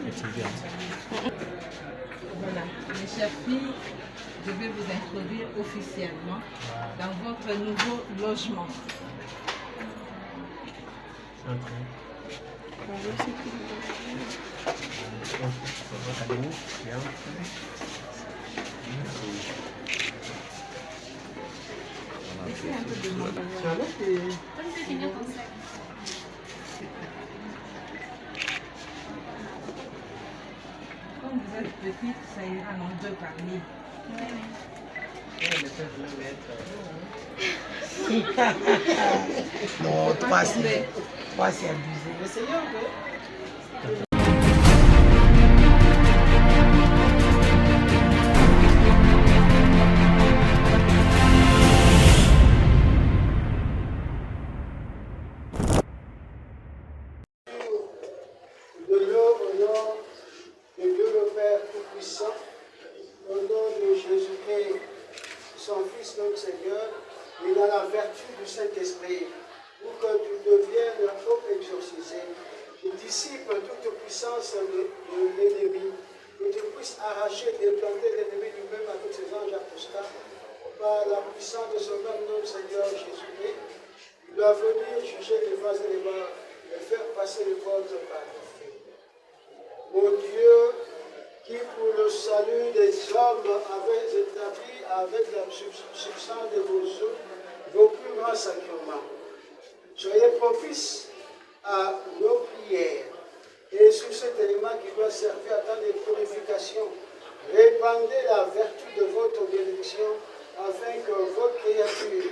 étudiante. Voilà, mes chères filles, je vais vous introduire officiellement dans votre nouveau logement. Comme vous êtes petite, ça ira en 2 par ligne. Non, 3 c'est abusé. Essayons un peu. Son Fils, notre Seigneur, et dans la vertu du Saint-Esprit, pour que tu deviennes homme exorcisé, tu dissipes toute puissance de l'ennemi, que tu puisses arracher, déplanter l'ennemi lui-même avec ses anges apostats, par la puissance de son nom, notre Seigneur Jésus-Christ. Il doit venir juger les vases et les morts et faire passer le vote par le feu. Mon Dieu, qui pour le salut des hommes avait établi avec la substance de vos plus grands sacrements. Soyez propices à nos prières et sur cet élément qui doit servir à tant de purification, répandez la vertu de votre bénédiction afin que vos créatures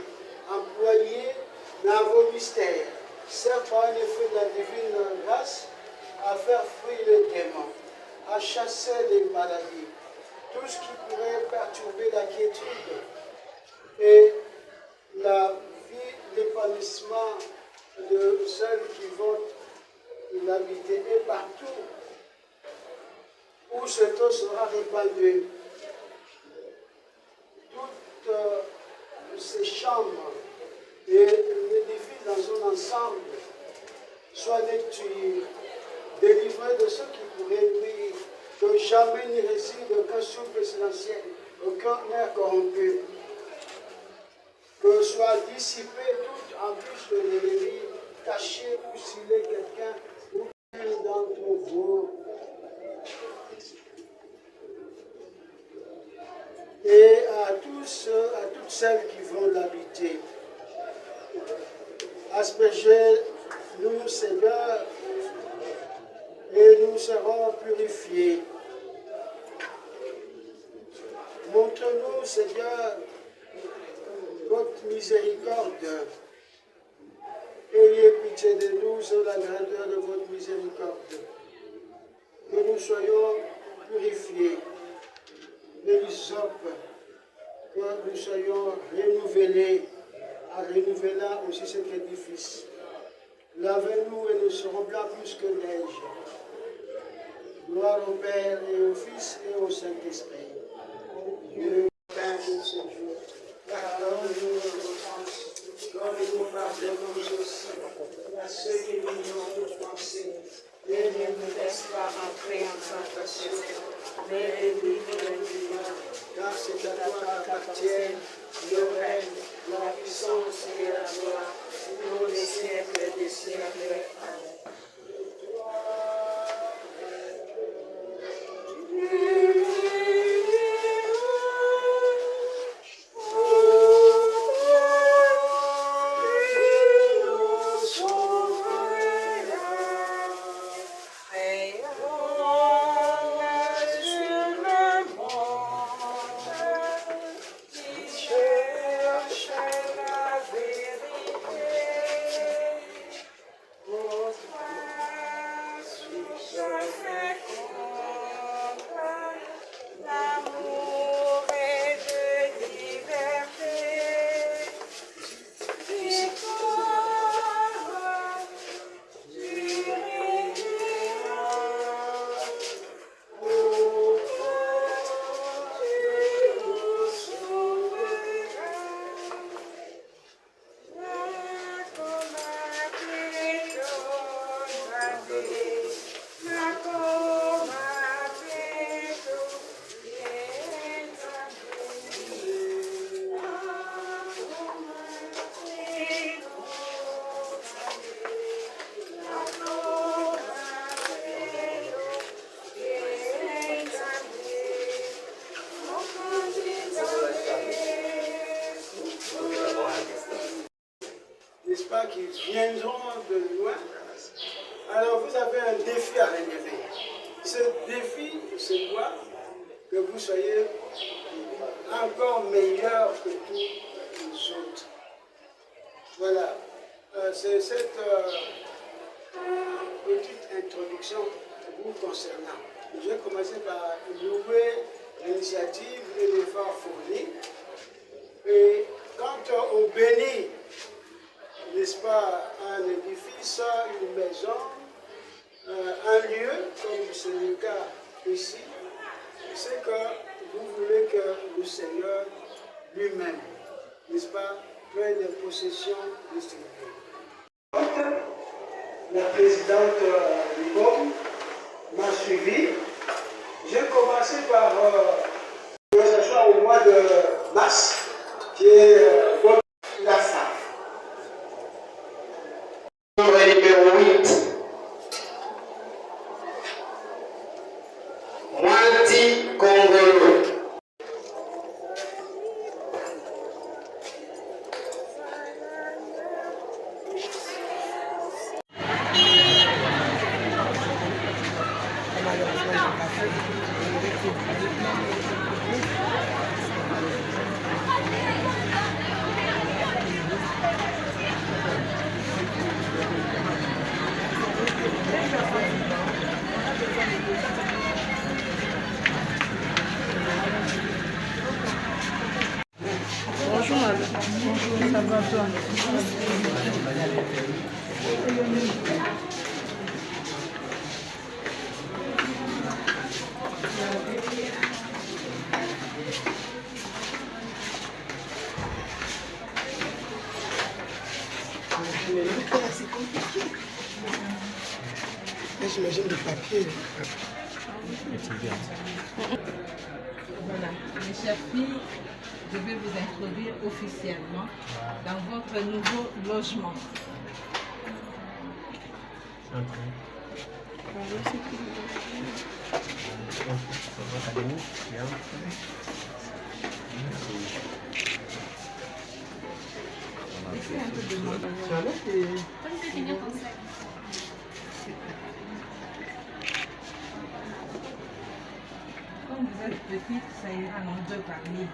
employées dans vos mystères servent par un effet de la divine grâce à faire fuir les démons, à chasser les maladies, tout ce qui pourrait perturber la quiétude et la vie d'épanouissement de celles qui vont l'habiter et partout où ce eau sera répandu. Toutes ces chambres et l'édifice dans son ensemble soient détruits, délivrés de ceux qui pourraient nuire, que jamais n'y réside aucun souffle silencieux, aucun air corrompu, que soit dissipé toute embûche de l'ennemi, caché ou scellé quelqu'un ou un d'entre vous. Et à toutes celles qui vont l'habiter, aspergez-nous, Seigneur, et nous serons purifiés. Montre-nous, Seigneur, votre miséricorde. Ayez pitié de nous sur la grandeur de votre miséricorde. Que nous soyons purifiés, les hommes, que nous soyons renouvelés, en renouvelant aussi cet édifice. Lavez-nous et nous serons blancs plus que neige. Gloire au Père et au Fils et au Saint-Esprit. Dieu, Père de ce jour, pardonne-nous nos offenses, comme nous pardonnons aussi à ceux qui nous ont offensés. Et ne nous laisse pas entrer en tentation, mais délivre-nous du mal, car c'est à toi qu'appartiennent le règne, la puissance et la gloire, pour les siècles des siècles. Amen. La qui viendront de loin. Alors vous avez un défi à relever. Ce défi, c'est quoi? Que vous soyez encore meilleur que tous les autres. Voilà. C'est cette petite introduction vous concernant. Je vais commencer par louer l'initiative et l'effort fourni. Et quant au béni, n'est-ce pas, un édifice, une maison, un lieu, comme c'est le cas ici, c'est que vous voulez que le Seigneur lui-même, n'est-ce pas, prenne possession de ce lieu. La présidente du GOM m'a suivi. J'ai commencé par l'organisation au mois de mars, qui est la SAF. Numéro 8. Mwanti Kongolo. Bonjour madame. Bonjour, ça va toi? C'est compliqué. J'imagine des papiers. Voilà, mes chères filles, je vais vous introduire officiellement dans votre nouveau logement. Essayez un peu de moi. Comme vous êtes petite, ça ira en deux par lit.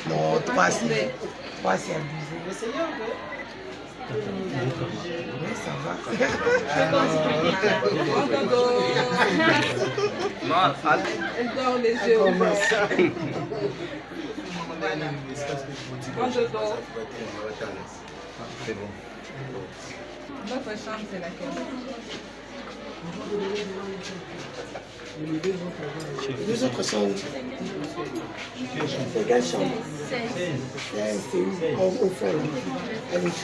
Non, trois c'est abusé. Essayez un peu. Oui, ça va. Elle dort les yeux ouverts. Quand je dors. C'est bon. Votre chambre, c'est laquelle? Les deux autres chambres. C'est quelle chambre? 16. C'est où? Au fond. Allez.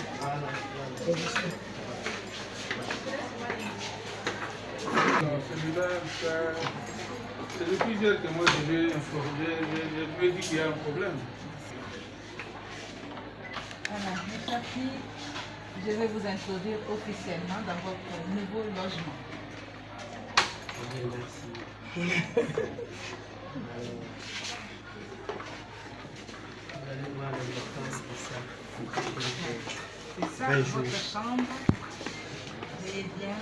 Celui-là, c'est depuis plusieurs que moi je vais informer, je lui ai dit qu'il y a un problème. Voilà, mes chères filles, je vais vous introduire officiellement dans votre nouveau logement. C'est ça, votre chambre. Veuillez bien.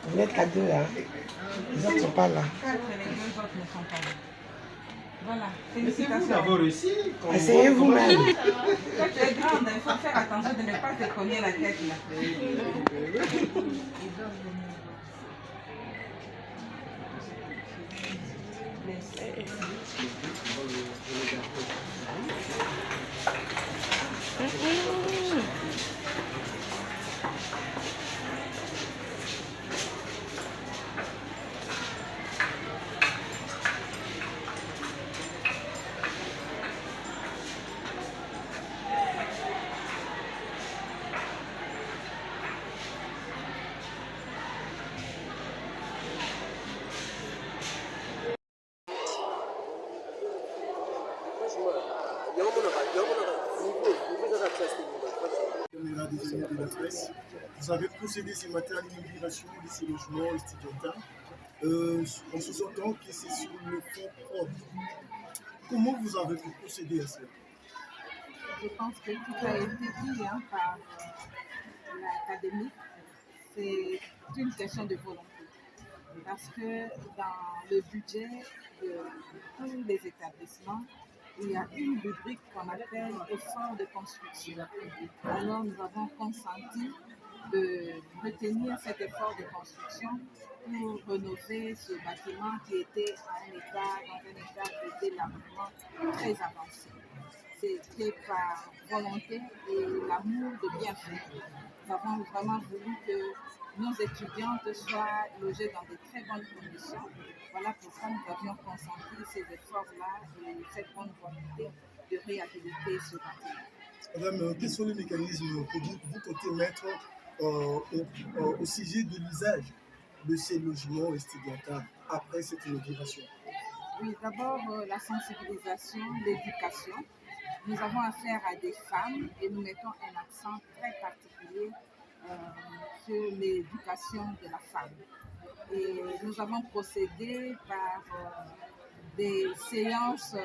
Vous n'êtes qu'à deux, hein? Les autres ne sont pas là. Quatre, les deux autres ne sont pas là. Voilà, félicitations. réussi. Essayez vous-même. Quand tu es grande, il faut faire attention de ne pas te cogner la tête là. des amis de la presse. Vous avez procédé ce matin à l'inauguration de ce logement Estidianta, en se sentant que c'est sur le fonds propre. Comment vous avez pu procéder à cela? Je pense que tout a été dit par l'académie. C'est une question de volonté. Parce que dans le budget de tous les établissements, il y a une rubrique qu'on appelle effort de construction. Alors nous avons consenti de retenir cet effort de construction pour rénover ce bâtiment qui était dans un état de délabrement très avancé. C'était par volonté et l'amour de bien faire. Nous avons vraiment voulu que nos étudiantes soient logées dans de très bonnes conditions. Voilà pourquoi nous avions consenti ces efforts-là et cette bonne volonté de réhabiliter ce bâtiment. Madame, quels sont les mécanismes que vous comptez mettre au sujet de l'usage de ces logements Estidianta après cette inauguration? Oui, d'abord la sensibilisation, l'éducation. Nous avons affaire à des femmes et nous mettons un accent très particulier sur l'éducation de la femme. Et nous avons procédé par des séances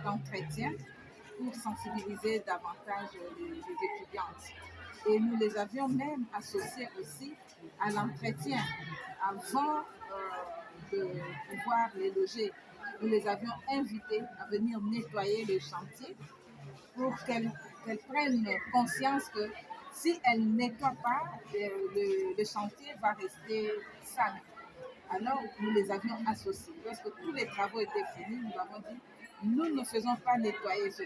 d'entretien pour sensibiliser davantage les étudiantes. Et nous les avions même associées aussi à l'entretien avant de pouvoir les loger. Nous les avions invitées à venir nettoyer le chantier pour qu'elles prennent conscience que si elles ne nettoient pas, le chantier va rester sale. Alors, nous les avions associés. Lorsque tous les travaux étaient finis, nous avons dit, nous ne faisons pas nettoyer ce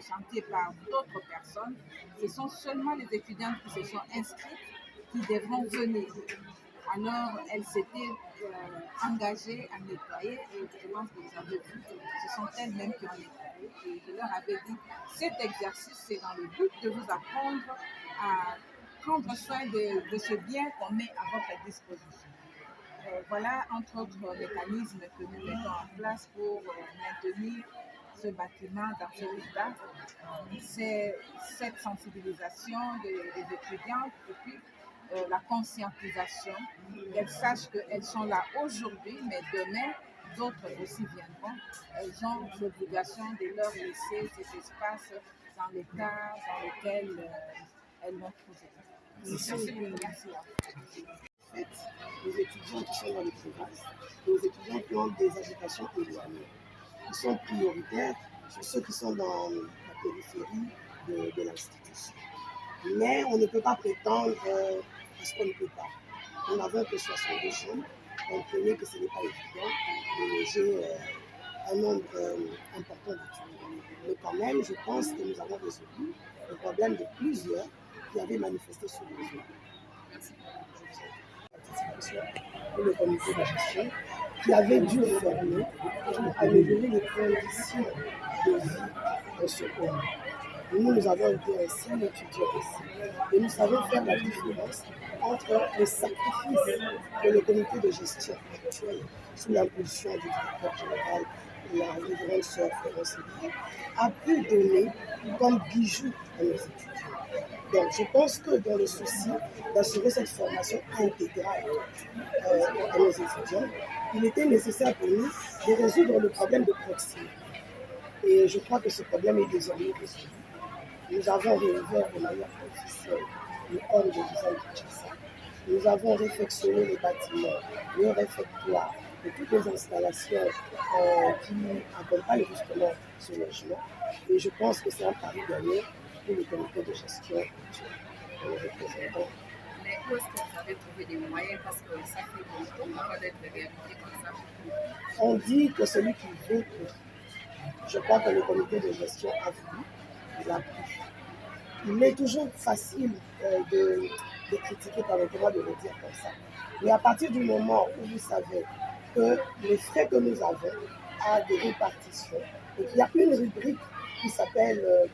chantier par d'autres personnes. Ce sont seulement les étudiantes qui se sont inscrites qui devront venir. Alors, elles s'étaient engagées à nettoyer et je pense que vous avez vu, ce sont elles-mêmes qui ont nettoyé. Et je leur avais dit, cet exercice, c'est dans le but de vous apprendre à prendre soin de ce bien qu'on met à votre disposition. Voilà, entre autres mécanismes que nous mettons en place pour maintenir ce bâtiment dans ce état. C'est cette sensibilisation des étudiantes et puis la conscientisation, qu'elles sachent qu'elles sont là aujourd'hui, mais demain, d'autres aussi viendront. Elles ont l'obligation de leur laisser cet espace dans l'état dans lequel elles l'ont trouvé. Merci à vous. Les étudiants qui sont dans les provinces, les étudiants qui ont des agitations éloignées, qui sont prioritaires sur ceux qui sont dans la périphérie de l'institution. Mais on ne peut pas prétendre à ce qu'on ne peut pas. Nous n'avons que 62 chambres, on connaît que ce n'est pas évident de loger un nombre important d'étudiants. Mais quand même, je pense que nous avons résolu le problème de plusieurs qui avaient manifesté ce besoin. Pour le comité de gestion qui avait dû former pour améliorer les conditions de vie dans ce pays. Nous avons été un seul étudiant ici et nous savons faire la différence entre les sacrifices que le comité de gestion actuel, sous l'impulsion du directeur général, la révérende sœur Florence Libye, a pu donner comme bijou à nos étudiants. Donc, je pense que dans le souci d'assurer cette formation intégrale à nos étudiants, il était nécessaire pour nous de résoudre le problème de proximité. Et je crois que ce problème est désormais résolu. Nous avons réouvert de manière officielle le hall de design de Kinshasa. Nous avons réfectionné les bâtiments, le réfectoire et toutes les installations qui accompagnent justement ce logement. Et je pense que c'est un pari gagné pour le comité de gestion que nous représentons. Mais où est-ce que vous avez trouvé des moyens parce que ça fait longtemps d'être réalisé comme ça? On dit que celui qui veut peut. Je crois que le comité de gestion a voulu, il a pu. Il est toujours facile de critiquer, permettez-moi de le dire comme ça. Mais à partir du moment où vous savez que les frais que nous avons à des répartitions et qu'il y a une rubrique qui s'appelle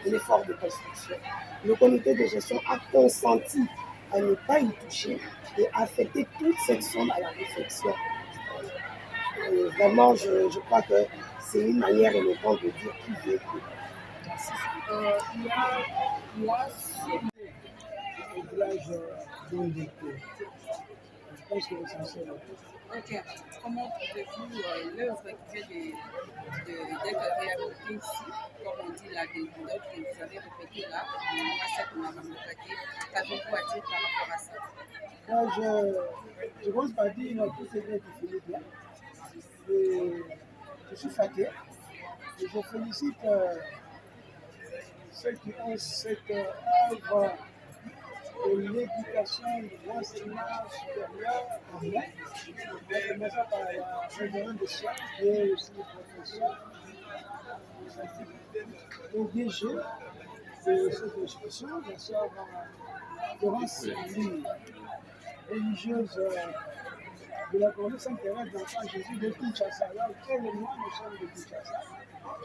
l'effort de construction, le comité de gestion a consenti à ne pas y toucher et affecter toute cette somme à la réflexion. Vraiment, je crois que c'est une manière éloquente de dire qui veut que. Il y a au village d'Ondeko. Je pense que l'essentiel. Ok. Comment pouvez-vous l'œuvre qui vient d'être réhabilitée ici, comme on dit là, l'œuvre que vous avez répétée là, qu'avez-vous à dire par rapport à ça? Je commence par dire que tout est bien défini bien. Et je suis fatigué. Et je félicite ceux qui ont cette œuvre de l'éducation, de l'enseignement supérieur en main, en commençant par la révérende de sciences et aussi le professeur et DG de cette institution, la sœur Florence Lee, religieuse de la Cordée Sainte-Thérèse d'Enfant Jésus de Kinshasa. Alors, elle et moi, nous sommes de Kinshasa.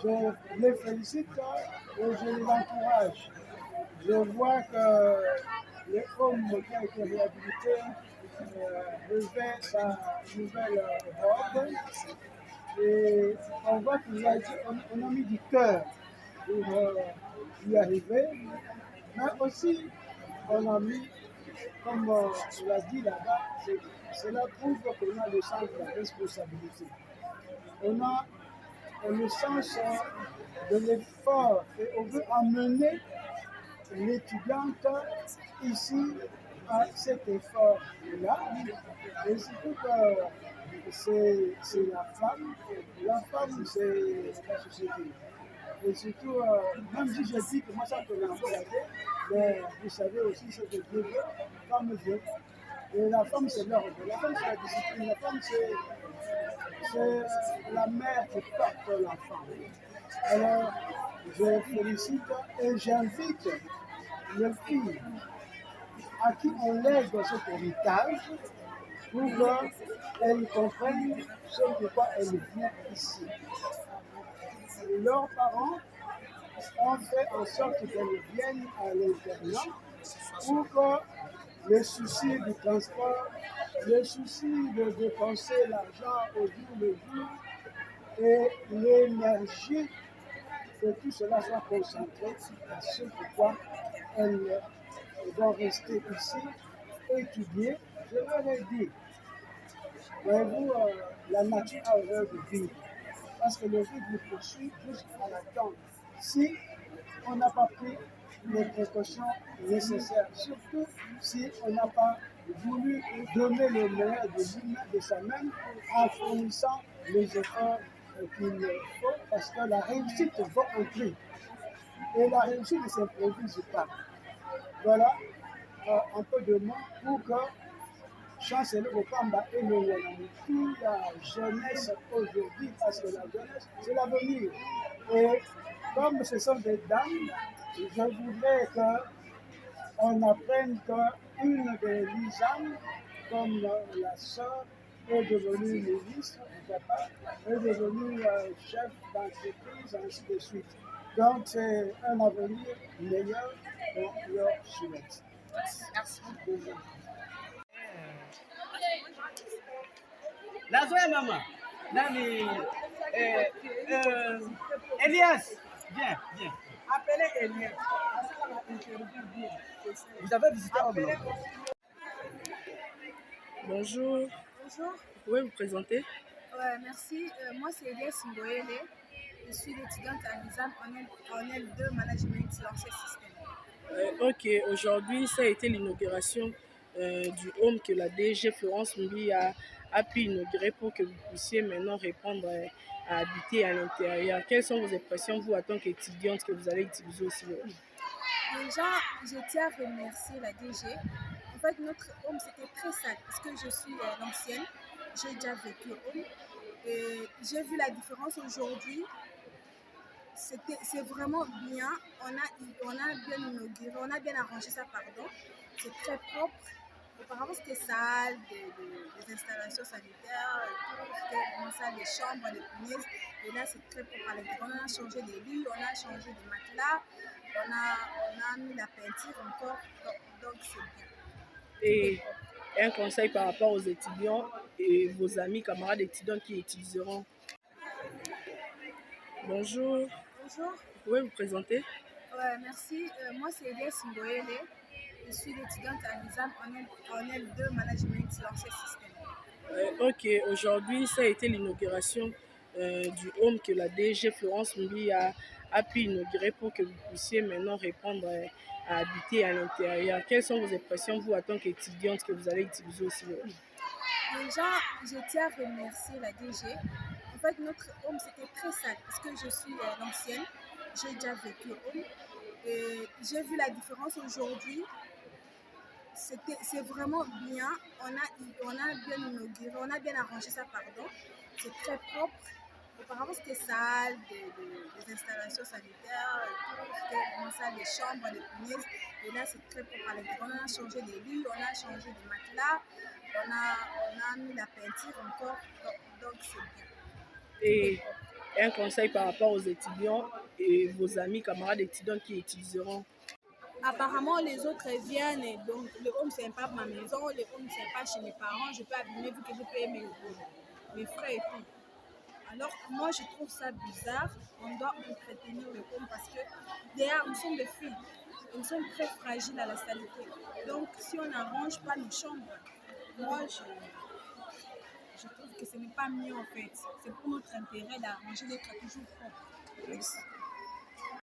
Je les félicite et je les encourage. Je vois que le homme qui a été réhabilité revêt sa nouvelle robe et on voit qu'on a mis du cœur pour y arriver, mais aussi on a mis, comme on l'a dit là-bas, cela prouve qu'on a le sens de la responsabilité. On a le sens de l'effort et on veut amener l'étudiante ici à cet effort-là. Et surtout que c'est la femme c'est la société. Et surtout, même si je dis que moi ça peut l'encourager, mais vous savez aussi ce que Dieu veut, femme veut. Et la femme c'est l'ordre, la femme c'est la discipline, la femme c'est la mère qui porte l'enfant. Alors, je félicite et j'invite les filles à qui on lègue cet héritage pour qu'elles comprennent ce pourquoi elles viennent ici. Leurs parents ont fait en sorte qu'elles viennent à l'internat pour que les soucis du transport, les soucis de dépenser l'argent au jour le jour et l'énergie que tout cela soit concentré à ce pourquoi elles vont rester ici, étudier. Je leur ai dit, voyez-vous, la nature a horreur de vivre, parce que le vide nous poursuit jusqu'à la tombe. Si on n'a pas pris les précautions nécessaires, surtout si on n'a pas voulu donner le meilleur de sa-même en fournissant les efforts qu'il faut, parce que la réussite va en prix. Et la réussite ne s'improvise pas. Voilà un peu de mots pour que Chancellor Okamba et le Wanami, toute la jeunesse aujourd'hui, parce que la jeunesse, c'est l'avenir. Et comme ce sont des dames, je voudrais qu'on apprenne qu'une des Lisanes, comme la sœur, est devenue ministre du papa, est devenue chef d'entreprise, ainsi de suite. Donc c'est un avenir meilleur qu'on leur souhaite. Merci. Nazoya mama. Nani Elias. Viens. Appelez Elias. Vous avez visité Omlo? Bonjour. Bonjour. Vous pouvez vous présenter? Merci. Moi, c'est Elias Ngoyele. Je suis l'étudiante à l'ISAM en L2 Management Lancé Système. Ok, aujourd'hui, ça a été l'inauguration du home que la DG Florence Mbi a pu inaugurer pour que vous puissiez maintenant répondre à habiter à l'intérieur. Quelles sont vos impressions, vous, en tant qu'étudiante, que vous allez utiliser aussi le home? Déjà, je tiens à remercier la DG. En fait, notre home, c'était très sale parce que je suis l'ancienne. J'ai déjà vécu au home. Et j'ai vu la différence aujourd'hui. C'est vraiment bien. On a bien inauguré, on a bien arrangé ça, pardon. C'est très propre. Auparavant, c'était sale, des installations sanitaires, c'était vraiment sale, des chambres, des punaises. Et là, c'est très propre à l'intérieur. On a changé des lits, on a changé des matelas, on a mis la peinture encore. Donc c'est bien. Et un conseil par rapport aux étudiants et vos amis, camarades étudiants qui utiliseront. Bonjour. Bonjour. Vous pouvez vous présenter? Ouais, merci. Moi, c'est Elias Ngoele. Je suis l'étudiante à l'ISAM en L2 Management Lancé Système. Ok, aujourd'hui, ça a été l'inauguration du home que la DG Florence Mbi a pu inaugurer pour que vous puissiez maintenant répondre à habiter à l'intérieur. Quelles sont vos impressions, vous, en tant qu'étudiante, que vous allez utiliser aussi le home? Déjà, je tiens à remercier la DG. En fait, notre home, c'était très sale parce que je suis l'ancienne. J'ai déjà vécu au home. Et j'ai vu la différence aujourd'hui. C'est vraiment bien. On a bien inauguré, on a bien arrangé ça, pardon. C'est très propre. Auparavant, c'était sale, des installations sanitaires, c'était vraiment sale, des chambres, des punaises. Et là, c'est très propre à l'intérieur. On a changé des lits, on a changé des matelas, on a mis la peinture encore. Donc c'est bien. Et un conseil par rapport aux étudiants et vos amis, camarades étudiants qui utiliseront. Apparemment, les autres viennent et donc le home, c'est pas ma maison, le home, c'est pas chez mes parents. Je peux abîmer vu que je paye mes frais et tout. Alors, moi, je trouve ça bizarre. On doit entretenir le home parce que derrière, nous sommes des filles. Et nous sommes très fragiles à la saleté. Donc, si on n'arrange pas nos chambres, moi, je trouve que ce n'est pas mieux en fait. C'est pour notre intérêt d'arranger, d'être toujours propre.